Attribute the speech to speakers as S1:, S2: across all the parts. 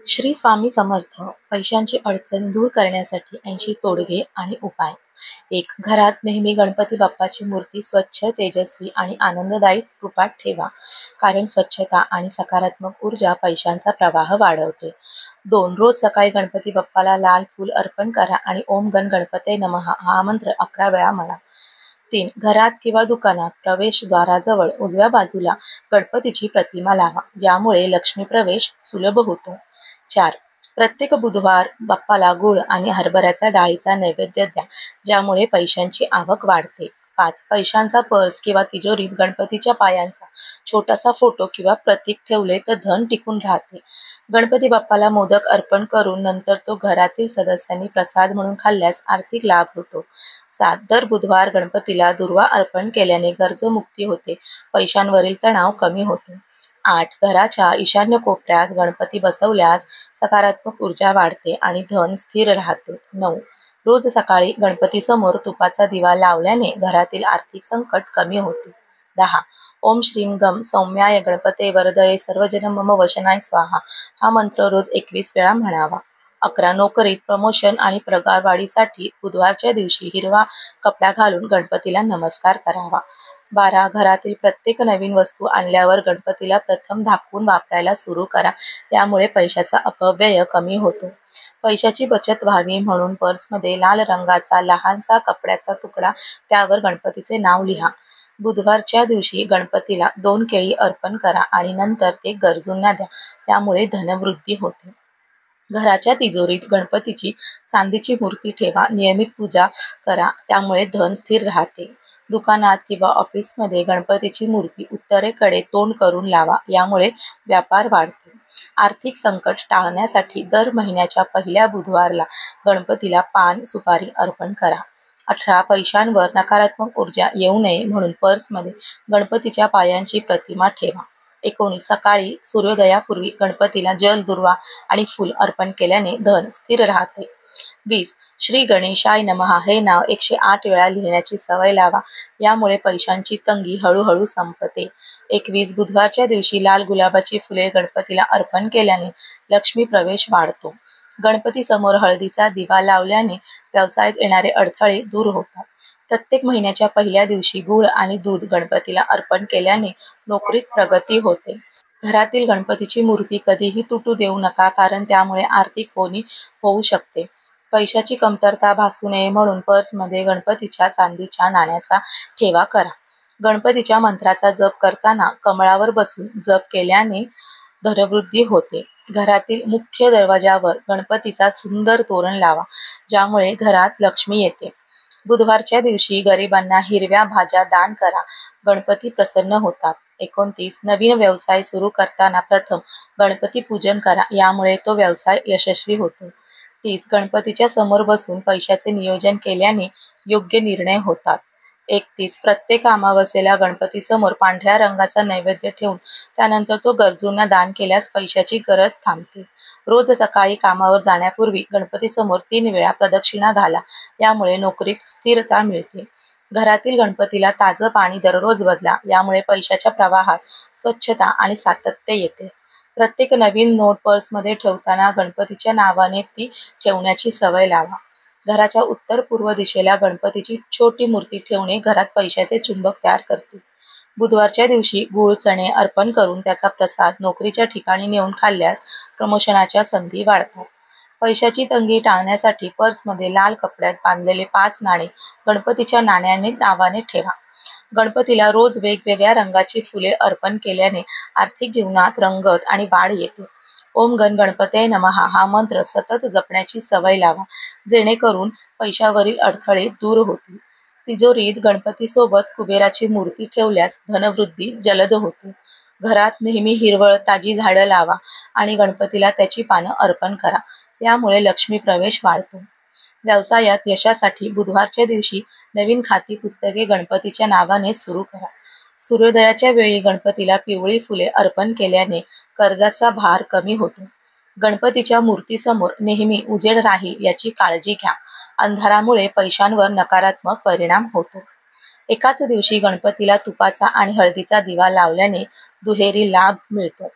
S1: श्री स्वामी समर्थ पैशांची अडचण दूर करण्यासाठी 80 तोडगे आणि उपाय. 1. घरात नेहमी गणपती बाप्पाची मूर्ती स्वच्छ, तेजस्वी आणि आनंददायी रूपात ठेवा, कारण स्वच्छता आणि सकारात्मक ऊर्जा पैशांचा प्रवाह वाढवते. 2. रोज सकाळी गणपती बाप्पाला लाल फूल अर्पण करा आणि ओम गण गणपते नमः हा मंत्र 11 वेळा म्हणा. 3. घरात किंवा दुकानात प्रवेशद्वाराजवळ उजव्या बाजूला गणपतीची प्रतिमा लावा, ज्यामुळे लक्ष्मी प्रवेश सुलभ होतो. 4. प्रत्येक बुधवार बाप्पाला गूळ आणि हरभऱ्याचा डाळीचा नैवेद्य द्या, ज्यामुळे पैशांची आवक वाढते. 5. पैशांचा पर्स किंवा तिजोरीत गणपतीच्या पायांचा छोटासा फोटो किंवा प्रतीक ठेवले तर धन टिकून राहते. गणपती बाप्पाला मोदक अर्पण करून नंतर तो घरातील सदस्यांनी प्रसाद म्हणून खाल्ल्यास आर्थिक लाभ होतो. 7. दर बुधवार गणपतीला दुर्वा अर्पण केल्याने कर्जमुक्ती होते, पैशांवरील तणाव कमी होतो. 8. घराच्या ईशान्य कोपऱ्यात गणपती बसवल्यास सकारात्मक ऊर्जा वाढते आणि धन स्थिर राहते. 9. रोज सकाळी गणपतीसमोर तुपाचा दिवा लावल्याने घरातील आर्थिक संकट कमी होते. 10. ओम श्रीं गम सौम्याय गणपते वरदये सर्वजन मम वशनाय स्वाहा हा मंत्र रोज 21 वेळा म्हणावा. 11. नोकरीत प्रमोशन आणि पगारवाढीसाठी बुधवारच्या दिवशी हिरवा कपडा घालून गणपतीला नमस्कार करावा. 12. घरातील प्रत्येक नवीन वस्तू आणल्यावर गणपतीला प्रथम झाकून वापरायला सुरू करा, यामुळे पैशाचा अपव्यय कमी होतो. पैशाची बचत व्हावी म्हणून पर्समध्ये लाल रंगाचा लहानसा कपड्याचा तुकडा, त्यावर गणपतीचे नाव लिहा. बुधवारच्या दिवशी गणपतीला 2 केळी अर्पण करा आणि नंतर ते गरजूंना द्या, यामुळे धनवृद्धी होते. घराच्या तिजोरीत गणपतीची चांदीची मूर्ती ठेवा, नियमित पूजा करा, त्यामुळे धन स्थिर राहते. दुकानात किंवा ऑफिसमध्ये गणपतीची मूर्ती उत्तरेकडे तोंड करून लावा, यामुळे व्यापार वाढतो. आर्थिक संकट टाळण्यासाठी दर महिन्याच्या पहिल्या बुधवारला गणपतीला पान, सुपारी अर्पण करा. 18. पैशांवर नकारात्मक ऊर्जा येऊ नये म्हणून पर्समध्ये गणपतीच्या पायांची प्रतिमा ठेवा. 19. सकाळी सूर्योदयापूर्वी गणपतीला जल, दुर्वा आणि फूल अर्पण केल्याने धन स्थिर राहते. 20. श्री गणेशाय नमः हे नाव 108 वेळा लिहिण्याची सवय लावा, यामुळे पैशांची तंगी हळूहळू संपते. 21. बुधवारच्या दिवशी लाल गुलाबाची फुले गणपतीला अर्पण केल्याने लक्ष्मी प्रवेश वाढतो. गणपतीसमोर हळदीचा दिवा लावल्याने व्यवसायात येणारे अडथळे दूर होतात. प्रत्येक महिन्याच्या पहिल्या दिवशी गूळ आणि दूध गणपतीला अर्पण केल्याने नोकरीत प्रगती होते. घरातील गणपतीची मूर्ती कधीही तुटू देऊ नका, कारण त्यामुळे आर्थिक हानी होऊ शकते. पैशाची कमतरता भासू नये म्हणून पर्समध्ये गणपतीच्या चांदीच्या नाण्याचा ठेवा करा. गणपतीच्या मंत्राचा जप करताना कमळावर बसून जप केल्याने धनवृद्धी होते. घरातील मुख्य दरवाजावर गणपतीचा सुंदर तोरण लावा, ज्यामुळे घरात लक्ष्मी येते. बुधवारच्या दिवशी गरिबांना हिरव्या भाज्या दान करा, गणपती प्रसन्न होतात. 29. नवीन व्यवसाय सुरू करताना प्रथम गणपती पूजन करा, यामुळे तो व्यवसाय यशस्वी होतो. 30. गणपतीच्या समोर बसून पैशाचे नियोजन केल्याने योग्य निर्णय होतात. 31. प्रत्येक अमावस्येला गणपतीसमोर पांढऱ्या रंगाचा नैवेद्य ठेवून त्यानंतर तो गरजूंना दान केल्यास पैशाची गरज थांबते. रोज सकाळी कामावर जाण्यापूर्वी गणपतीसमोर 3 वेळा प्रदक्षिणा घाला, यामुळे नोकरीत स्थिरता मिळते. घरातील गणपतीला ताजं पाणी दररोज बदला, यामुळे पैशाच्या प्रवाहात स्वच्छता आणि सातत्य येते. प्रत्येक नवीन नोट पर्समध्ये ठेवताना गणपतीच्या नावाने ती ठेवण्याची सवय लावा. घराच्या उत्तर-पूर्व दिशेला गणपतीची छोटी मूर्ती ठेवणे घरात पैशाचे चुंबक तयार करते. बुधवारच्या दिवशी गूळ, चणे अर्पण करून त्याचा प्रसाद नोकरीच्या ठिकाणी नेऊन खाल्ल्यास प्रमोशनाच्या संधी वाढतात. पैशाची तंगी टाळण्यासाठी पर्समध्ये लाल कपड्यात बांधलेले 5 नाणे गणपतीच्या नावाने ठेवा. गणपतीला रोज वेगवेगळ्या रंगाची फुले अर्पण केल्याने आर्थिक जीवनात रंगत आणि वाढ येते. ओम गण गणपते नमः हा मंत्र सतत जपण्याची सवय लावा, जेणेकरून पैशावरील अडथळे दूर होतील. तिजोरीत गणपतीसोबत कुबेराची मूर्ती ठेवल्यास धनवृद्धी जलद होते. घरात नेहमी हिरवळ, ताजी झाडं लावा आणि गणपतीला त्याची पानं अर्पण करा, यामुळे लक्ष्मी प्रवेश वाढतो. व्यवसायात यशासाठी बुधवारच्या दिवशी नवीन खाती पुस्तके गणपतीच्या नावाने सुरू करा. सूर्योदयाच्या वेळी गणपतीला पिवळी फुले अर्पण केल्याने कर्जाचा भार कमी होतो. गणपतीच्या मूर्तीसमोर नेहमी उजेड राहील याची काळजी घ्या, अंधारामुळे पैशांवर नकारात्मक परिणाम होतो. एकाच दिवशी गणपतीला तुपाचा आणि हळदीचा दिवा लावल्याने दुहेरी लाभ मिळतो.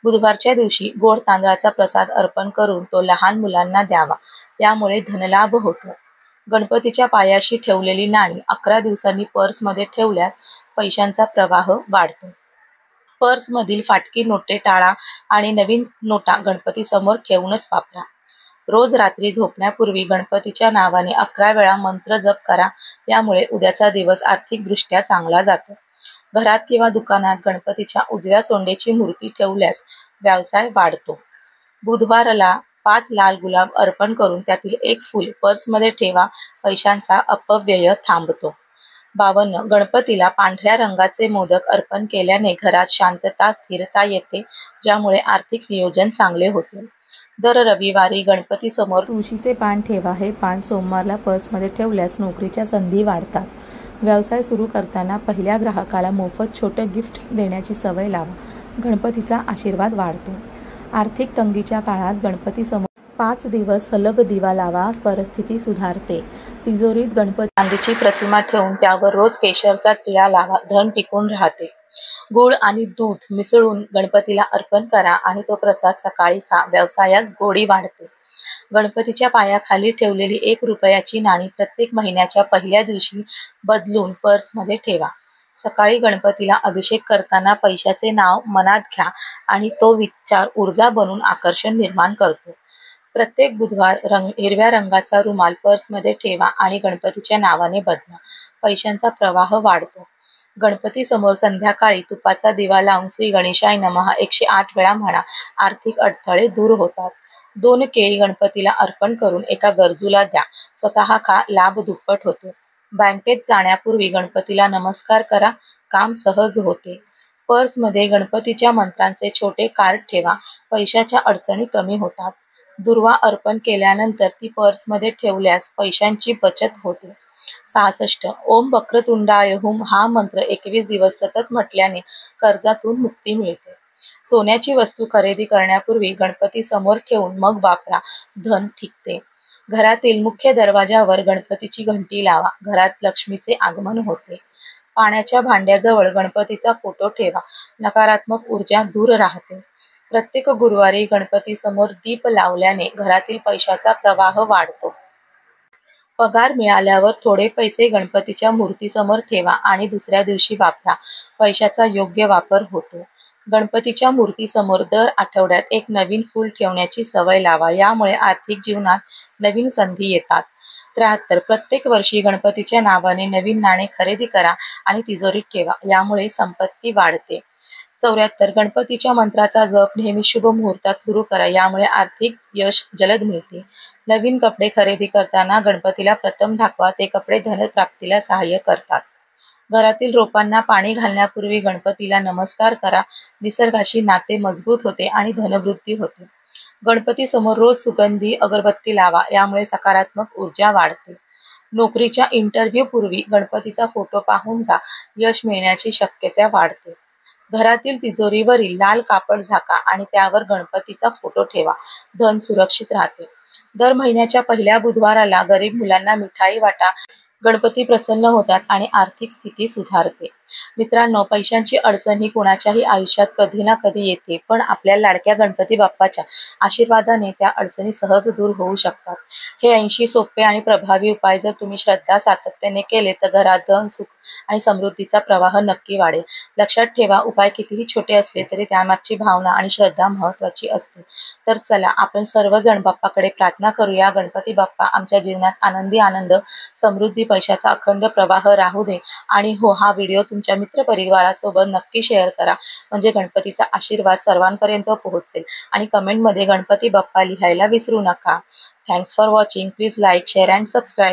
S1: बुधवारच्या दिवशी गोड तांदळाचा प्रसाद अर्पण करून तो लहान मुलांना द्यावा, यामुळे धनलाभ होतो. गणपतीच्या पायाशी ठेवलेली नाणी 11 दिवसांनी पर्समध्ये ठेवल्यास पैशांचा प्रवाह वाढतो. पर्समधील फाटकी नोटे टाळा आणि नवीन नोटा गणपतीसमोर ठेवूनच वापरा. रोज रात्री झोपण्यापूर्वी गणपतीच्या नावाने 11 वेळा मंत्र जप करा, यामुळे उद्याचा दिवस आर्थिकदृष्ट्या चांगला जातो. घरात किंवा दुकानात गणपतीच्या उजव्या सोंडेची मूर्ती ठेवल्यास व्यवसाय वाढतो. बुधवारला 5 लाल गुलाब अर्पण करून त्यातील एक फूल पर्समध्ये ठेवा, पैशांचा अपव्यय थांबतो. 52 गणपतीला पांढऱ्या रंगाचे मोदक अर्पण केल्याने घरात शांतता, स्थिरता येते, ज्यामुळे आर्थिक नियोजन चांगले होते. दर रविवारी गणपतीसमोर तुळशीचे पान ठेवा. हे पान सोमवारला पर्समध्ये ठेवल्यास नोकरीच्या संधी वाढतात. व्यवसाय सुरू करताना पहिल्या ग्राहकाला मोफत छोटं गिफ्ट देण्याची सवय लावा. गणपतीचा आशीर्वाद वाढतो. आर्थिक तंगीच्या काळात गणपतीसमोर 5 दिवस सलग दिवा लावा, परिस्थिती सुधारते. तिजोरीत गणपती चांदीची प्रतिमा ठेवून त्यावर रोज केशरचा टिळा लावा, धन टिकून राहते. गूळ आणि दूध मिसळून गणपतीला अर्पण करा आणि तो प्रसाद सकाळी खा, व्यवसायात गोडी वाढते. गणपतीच्या पायाखाली ठेवलेली 1 रुपयाची नाणी प्रत्येक महिन्याच्या पहिल्या दिवशी बदलून पर्समध्ये ठेवा. सकाळी गणपतीला अभिषेक करताना पैशाचे नाव मनात घ्या आणि तो विचार ऊर्जा बनून आकर्षण निर्माण करतो. प्रत्येक बुधवार हिरव्या रंगाचा रुमाल पर्समध्ये ठेवा आणि गणपतीच्या नावाने बदला, पैशांचा प्रवाह वाढतो. गणपतीसमोर संध्याकाळी तुपाचा दिवा लावून श्री गणेशाय नमः 108 वेळा म्हणा, आर्थिक अडथळे दूर होतात. 2 केळी गणपतीला अर्पण करून एका गरजूला द्या, स्वतः खा, लाभ दुप्पट होतो. बँकेत जाण्यापूर्वी गणपतीला नमस्कार करा, काम सहज होते. पर्समध्ये गणपतीच्या मंत्रांचे छोटे कार्ड ठेवा, पैशाच्या अडचणी कमी होतात. दुर्वा अर्पण केल्यानंतर ती पर्समध्ये ठेवल्यास पैशांची बचत होते. 66 ओम वक्रतुंडाय हुम हा मंत्र 21 दिवस सतत म्हटल्याने कर्जातून मुक्ती मिळते. सोन्याची वस्तू खरेदी करण्यापूर्वी गणपती समोर ठेवून मग वापरा, धन टिकते. घरातील मुख्य दरवाजावर गणपतीची घंटी लावा, घरात लक्ष्मीचे आगमन होते. पाण्याच्या भांड्याजवळ गणपतीचा फोटो ठेवा, नकारात्मक ऊर्जा दूर राहते. प्रत्येक गुरुवारी गणपतीसमोर दीप लावल्याने घरातील पैशाचा प्रवाह वाढतो. पगार मिळाल्यावर थोडे पैसे गणपतीच्या मूर्तीसमोर ठेवा आणि दुसऱ्या दिवशी वापरा, पैशाचा योग्य वापर होतो. गणपतीच्या मूर्तीसमोर दर आठवड्यात एक नवीन फूल ठेवण्याची सवय लावा, यामुळे आर्थिक जीवनात नवीन संधी येतात. 73 प्रत्येक वर्षी गणपतीच्या नावाने नवीन नाणे खरेदी करा आणि तिजोरीत ठेवा, यामुळे संपत्ती वाढते. 74 गणपतीच्या मंत्राचा जप नेहमी शुभ मुहूर्तात सुरू करा, यामुळे आर्थिक यश जलद मिळते. नवीन कपडे खरेदी करताना गणपतीला प्रथम दाखवा, ते कपडे धनप्राप्तीला सहाय्य करतात. घरातील रोपांना पाणी घालण्यापूर्वी गणपतीला नमस्कार करा, निसर्गाशी नाते मजबूत होते आणि धनवृद्धी होते. गणपतीसमोर रोज सुगंधी अगरबत्ती लावा, यामुळे सकारात्मक ऊर्जा वाढते. नोकरीच्या इंटरव्ह्यूपूर्वी गणपतीचा फोटो पाहून जा, यश मिळण्याची शक्यता वाढते. घरातील तिजोरीवरील लाल कापड झाका आणि त्यावर गणपतीचा फोटो ठेवा, धन सुरक्षित राहते. दर महिन्याच्या पहिल्या बुधवाराला गरीब मुलांना मिठाई वाटा, गणपती प्रसन्न होतात आणि आर्थिक स्थिती सुधारते. मित्रांनो, पैशांची अडचण ही कुणाच्याही आयुष्यात कधी ना कधी येते, पण आपल्या लाडक्या गणपती बाप्पाच्या आशीर्वादाने त्या अडचणी सहज दूर होऊ शकतात. हे 80 सोपे आणि प्रभावी उपाय जर तुम्ही श्रद्धा सातत्याने केले तर घरात धन, सुख आणि समृद्धीचा प्रवाह नक्की वाढेल. लक्षात ठेवा, उपाय कितीही छोटे असले तरी त्यामागची भावना आणि श्रद्धा महत्त्वाची असते. तर चला, आपण सर्वजण बाप्पाकडे प्रार्थना करूया. गणपती बाप्पा आमच्या जीवनात आनंदी आनंद, समृद्धी, पैशाचा अखंड प्रवाह राहू दे. आणि हो, हा व्हिडिओ तुमच्या मित्रपरिवारासोबत नक्की शेअर करा, म्हणजे गणपतीचा आशीर्वाद सर्वांपर्यंत पोहोचेल. आणि कमेंटमध्ये गणपती बाप्पा लिहायला विसरू नका. Thanks for watching. Please like, share and subscribe.